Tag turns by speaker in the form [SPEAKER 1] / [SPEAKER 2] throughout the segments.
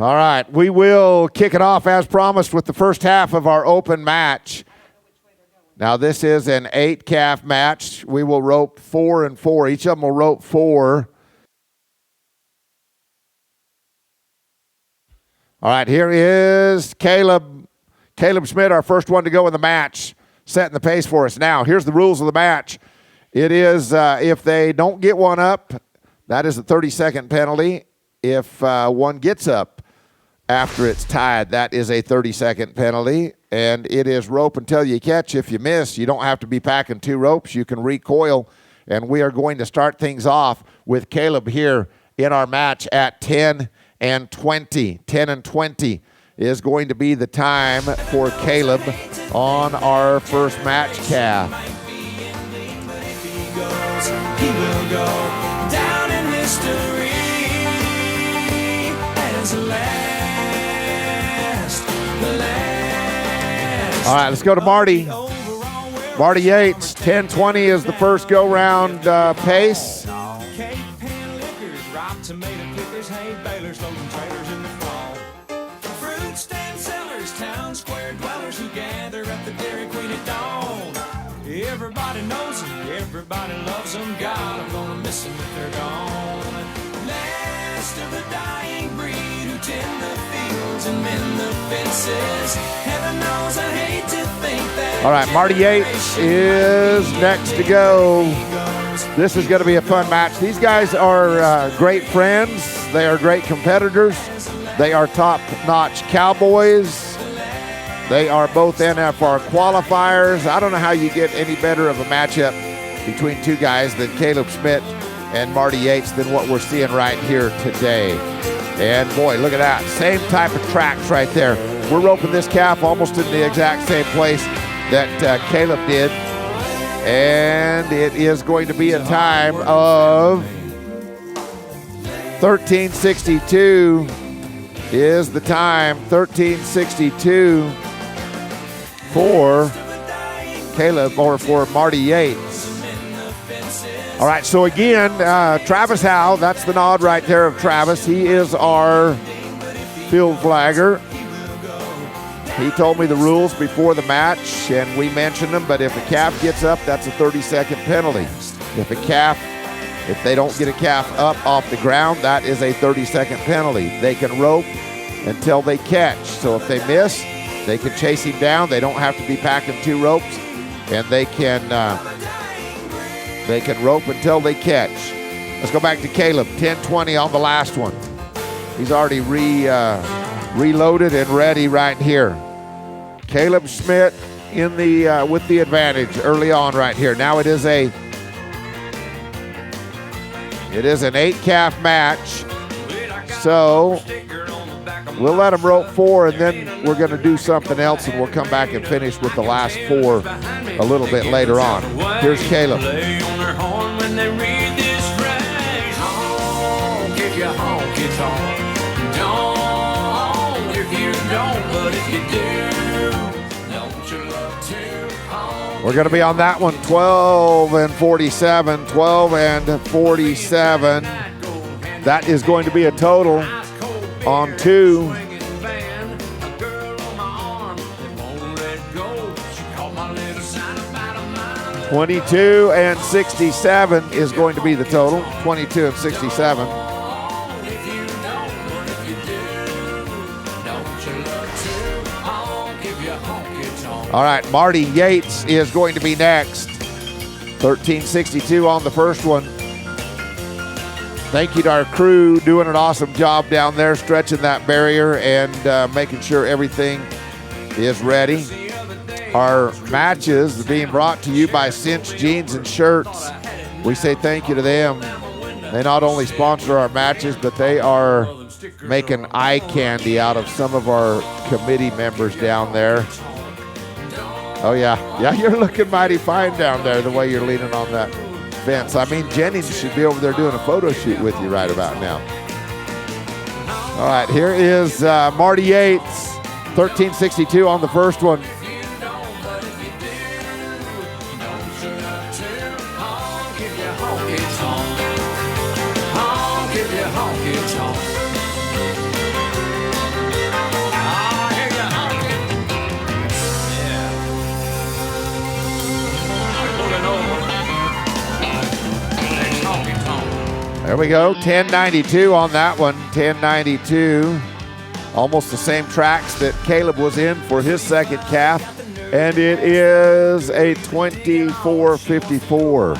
[SPEAKER 1] All right, we will kick it off as promised with the first half of our open match. Now this is an 8-calf match. We will rope 4 and 4. Each of them will rope 4. All right, here is Caleb Schmidt, our first one to go in the match, setting the pace for us. Now, here's the rules of the match. It is if they don't get one up, that is a 30-second penalty. If one gets up after it's tied, that is a 30-second penalty. And it is rope until you catch. If you miss, you don't have to be packing 2 ropes. You can recoil. And we are going to start things off with Caleb here in our match at 10 and 20. 10 and 20 is going to be the time for Caleb on our first match calf.
[SPEAKER 2] He will go down in history as the last.
[SPEAKER 1] All right, let's go to Marty. Marty Yates, 10-20 is the first go-round pace.
[SPEAKER 2] Tomato pickers, hay balers, loading trailers in the fall. Fruit stand sellers, town square dwellers who gather at the Dairy Queen at dawn. Everybody knows them, everybody loves them. God, I'm gonna miss them if they're gone. Last of the dying breed who tend the fields and mend the fences. Heaven knows I hate to think that.
[SPEAKER 1] All right, Marty Yates is next to go. This is going to be a fun match. These guys are great friends. They are great competitors. They are top-notch cowboys. They are both NFR qualifiers. I don't know how you get any better of a matchup between two guys than Caleb Schmidt and Marty Yates than what we're seeing right here today. And boy, look at that. Same type of tracks right there. We're roping this calf almost in the exact same place that Caleb did. And it is going to be a time of 13:62 is the time. 13:62 for Caleb or for Marty Yates. All right, so again, Travis Howe, that's the nod right there of Travis. He is our field flagger. He told me the rules before the match, and we mentioned them, but if a calf gets up, that's a 30-second penalty. If they don't get a calf up off the ground, that is a 30-second penalty. They can rope until they catch. So if they miss, they can chase him down. They don't have to be packing 2 ropes, and they can rope until they catch. Let's go back to Caleb, 10-20 on the last one. He's already reloaded and ready right here. Caleb Schmidt in the with the advantage early on right here. Now it is an 8-calf match. So we'll let them rope 4, and then we're going to do something else, and we'll come back and finish with the last 4 a little bit later on. Here's Caleb. We're going to be on that one 12 and 47. 12 and 47. That is going to be a total on 2. 22 and 67 is going to be the total. 22 and 67. All right, Marty Yates is going to be next. 13:62 on the first one. Thank you to our crew doing an awesome job down there, stretching that barrier and making sure everything is ready. Our matches are being brought to you by Cinch Jeans and Shirts. We say thank you to them. They not only sponsor our matches, but they are making eye candy out of some of our committee members down there. Oh, yeah. Yeah, you're looking mighty fine down there the way you're leaning on that fence. I mean, Jennings should be over there doing a photo shoot with you right about now. All right, here is Marty Yates, 13:62 on the first one. There we go, 1092 on that one, 1092. Almost the same tracks that Caleb was in for his second calf. And it is a 24-54.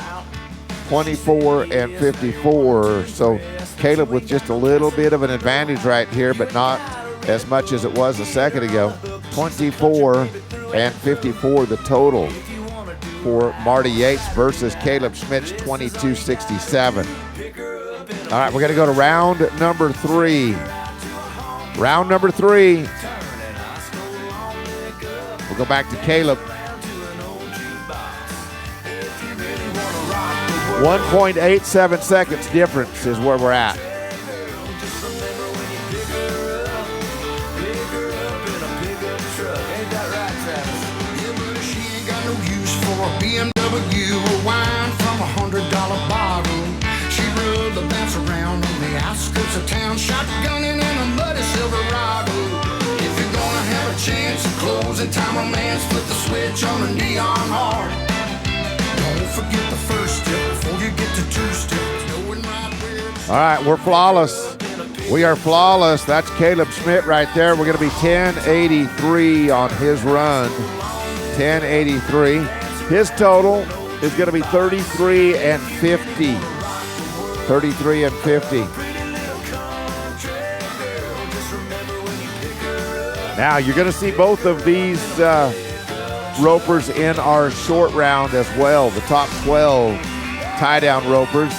[SPEAKER 1] 24 and 54. So Caleb with just a little bit of an advantage right here, but not as much as it was a second ago. 24 and 54 the total for Marty Yates versus Caleb Schmidt's 22-67. All right, we're going to go to round number 3. Round number 3. We'll go back to Caleb. 1.87 seconds difference is where we're at.
[SPEAKER 2] BMW, a wine from $100 bottle. She rode the bounce around on the outskirts of town, shotgunning in a muddy Silverado. If you're gonna have a chance of closing time romance, flip the switch on a neon heart. Don't forget the first step before you get to 2 steps. Knowing right where it's
[SPEAKER 1] All right, we're flawless. We are flawless. That's Caleb Schmidt right there. We're going to be 1083 on his run. 1083. His total is going to be 33 and 50. 33 and 50. Now you're going to see both of these ropers in our short round as well. The top 12 tie-down ropers.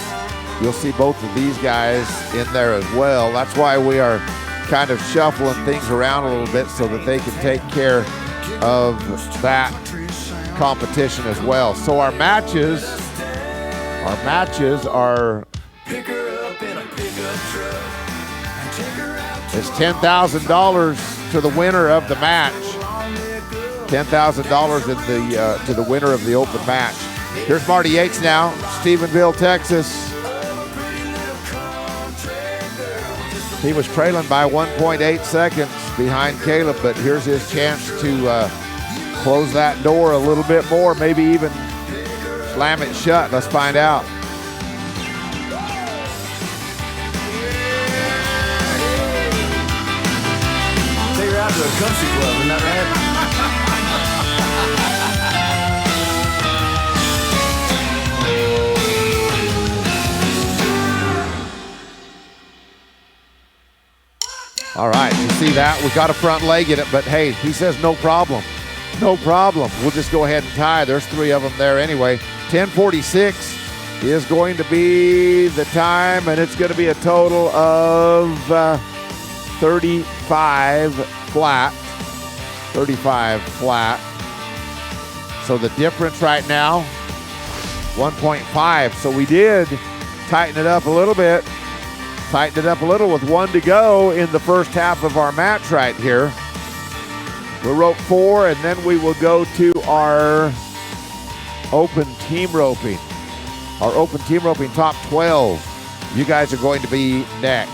[SPEAKER 1] You'll see both of these guys in there as well. That's why we are kind of shuffling things around a little bit so that they can take care of that competition as well. So our matches are it's $10,000 to the winner of the match. $10,000 in the to the winner of the open match. Here's Marty Yates now, Stephenville, Texas. He was trailing by 1.8 seconds behind Caleb, but here's his chance to close that door a little bit more, maybe even slam it shut. Let's find out.
[SPEAKER 2] Take her out to a country club, isn't that right?
[SPEAKER 1] All right, you see that? We got a front leg in it, but hey, he says no problem. No problem. We'll just go ahead and tie. There's 3 of them there anyway. 10:46 is going to be the time, and it's going to be a total of 35 flat. 35 flat. So the difference right now, 1.5. So we did tighten it up a little bit. Tighten it up a little with 1 to go in the first half of our match right here. We'll rope 4, and then we will go to our open team roping. Our open team roping top 12. You guys are going to be next.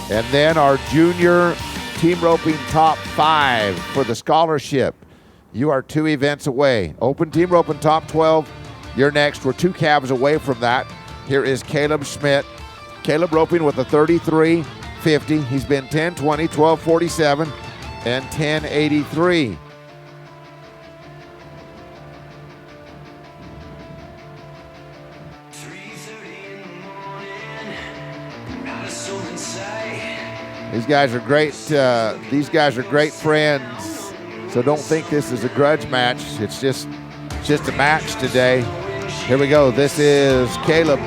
[SPEAKER 1] And then our junior team roping top 5 for the scholarship. You are 2 events away. Open team roping top 12. You're next. We're 2 calves away from that. Here is Caleb Schmidt. Caleb roping with a 33.50. He's been 10.20, 12.47, and 10.83. These guys are great. These guys are great friends. So don't think this is a grudge match. It's just a match today. Here we go. This is Caleb,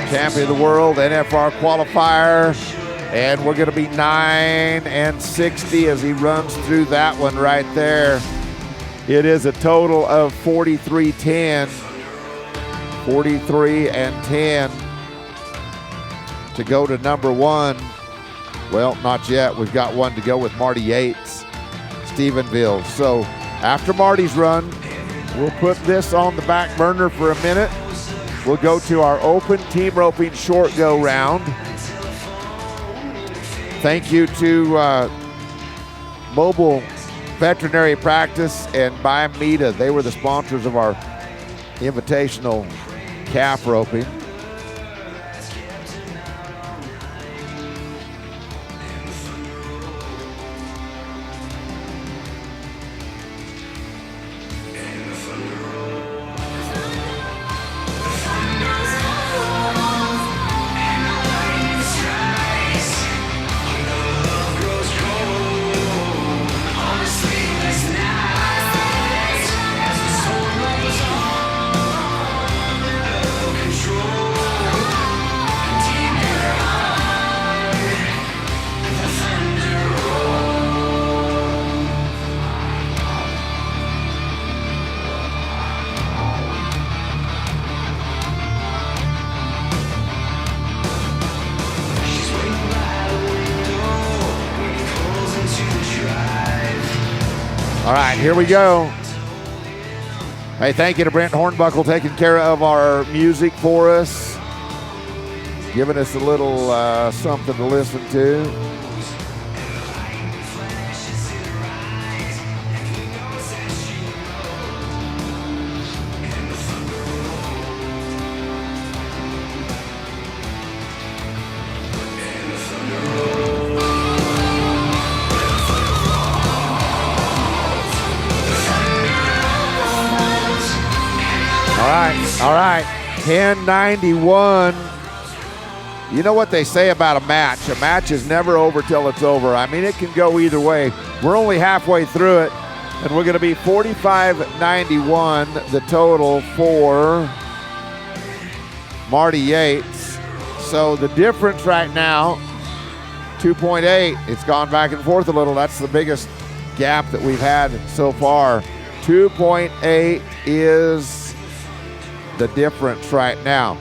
[SPEAKER 1] champion of the world, NFR qualifier, and we're going to be 9:60 as he runs through that one right there. It is a total of 43.10, 43 and 10 to go to number 1. Well, not yet. We've got 1 to go with Marty Yates, Stephenville. So after Marty's run, we'll put this on the back burner for a minute. We'll go to our open team roping short go round. Thank you to Mobile Veterinary Practice and Biomeda. They were the sponsors of our Invitational calf roping. All right, here we go. Hey, thank you to Brent Hornbuckle taking care of our music for us, giving us a little something to listen to. All right, 10:91. You know what they say about a match? A match is never over till it's over. I mean, it can go either way. We're only halfway through it, and we're going to be 45-91 the total for Marty Yates. So the difference right now, 2.8. It's gone back and forth a little. That's the biggest gap that we've had so far. 2.8 is the difference right now.